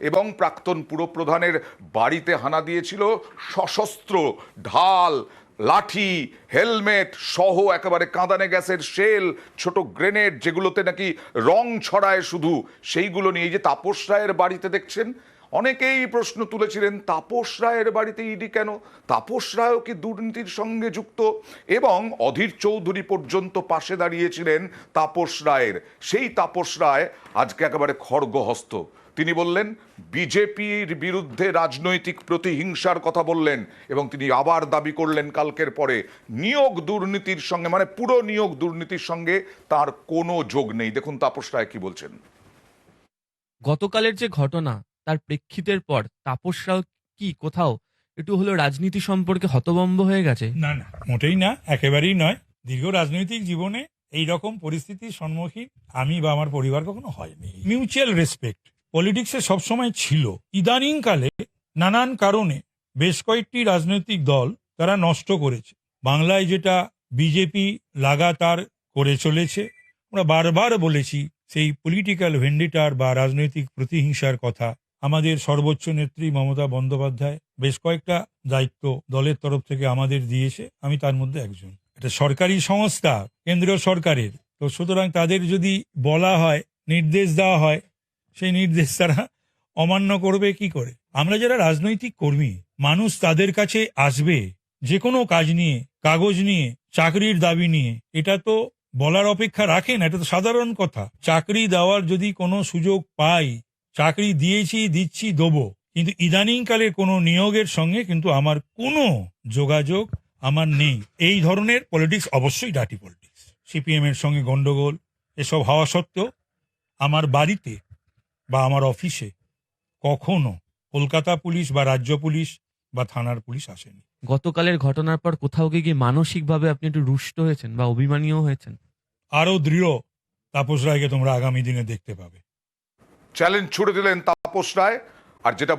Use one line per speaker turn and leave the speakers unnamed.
এবং প্রাক্তন পুরপ্রধানের বাড়িতে হানা দিয়েছিল সশস্ত্র, ঢাল, লাঠি, হেলমেট সহ একেবারে কাঁদানে গ্যাসের শেল, ছোট গ্রেনেড, যেগুলোতে নাকি রং ছড়ায় শুধু, সেইগুলো নিয়ে যে তাপস রায়ের বাড়িতে দেখছেন। অনেকেই প্রশ্ন তুলেছিলেন তাপস রায়ের বাড়িতে ইডি কেন, তাপস রায়ও কি দুর্নীতির সঙ্গে যুক্ত? এবং অধীর চৌধুরী পর্যন্ত পাশে দাঁড়িয়েছিলেন তাপস রায়ের। সেই তাপস রায় আজকে একেবারে খড়গহস্ত। তিনি বললেন বিজেপির বিরুদ্ধে রাজনৈতিক প্রতিহিংসার কথা বললেন, এবং তিনি আবার দাবি করলেন কালকের পরে নিয়োগ দুর্নীতির সঙ্গে, মানে পুরো নিয়োগ দুর্নীতির সঙ্গে তার কোনো যোগ নেই। দেখুন তাপস রায় কি বলছেন।
গতকালের যে ঘটনা, তার প্রেক্ষিতের পর তাপস রাও কি কোথাও একটু হলো রাজনীতি সম্পর্কে হতভম্ব হয়ে গেছে?
না না, মোটেই না, একেবারেই নয়। দীর্ঘ রাজনৈতিক জীবনে এই রকম পরিস্থিতির সম্মুখীন আমি বা আমার পরিবার কখনো হয়নি। মিউচুয়াল রেসপেক্ট পলিটিক্সে সবসময় ছিল। ইদানিং কালে নানান কারণে বেশ কয়েকটি রাজনৈতিক দল তারা নষ্ট করেছে। বাংলায় যেটা বিজেপি লাগাতার করে চলেছে, আমরা বারবার বলেছি, সেই পলিটিক্যাল ভেন্ডিটার বা রাজনৈতিক প্রতিহিংসার কথা। আমাদের সর্বোচ্চ নেত্রী মমতা বন্দ্যোপাধ্যায় বেশ কয়েকটা দায়িত্ব দলের তরফ থেকে আমাদের দিয়েছে, আমি তার মধ্যে একজন। এটা সরকারি সংস্থা, কেন্দ্রীয় সরকারের, তো সুতরাং তাদের যদি বলা হয়, নির্দেশ দেওয়া হয়, সেই নির্দেশ তারা অমান্য করবে কি করে? আমরা যারা রাজনৈতিক কর্মী, মানুষ তাদের কাছে আসবে যে কোনো কাজ নিয়ে, কাগজ নিয়ে, চাকরির দাবি নিয়ে, এটা তো বলার অপেক্ষা রাখে না, এটা তো সাধারণ কথা। চাকরি দেওয়ার যদি কোনো সুযোগ পাই, চাকরি দিয়েছি, দিচ্ছি, দেবো, কিন্তু ইদানিং কালে কোনো নিয়োগের সঙ্গে কিন্তু আমার কোনো যোগাযোগ আমার নেই। এই ধরনের পলিটিক্স অবশ্যই ডার্টি পলিটিক্স। সিপিএম এর সঙ্গে গন্ডগোল এসব হওয়া সত্ত্বেও আমার বাড়িতে বা আমার অফিসে কখনো কলকাতা পুলিশ বা রাজ্য পুলিশ বা থানার পুলিশ আসেনি।
গতকালের ঘটনার পর কোথাও কি মানসিকভাবে আপনি একটু রুষ্ট হয়েছেন বা অভিমানীও হয়েছেন?
আরো দৃঢ় তাপস রায়কে তোমরা আগামী দিনে দেখতে পাবে।
চ্যালেঞ্জ ছুড়ে দিলেন তাপস রায়। আর যেটা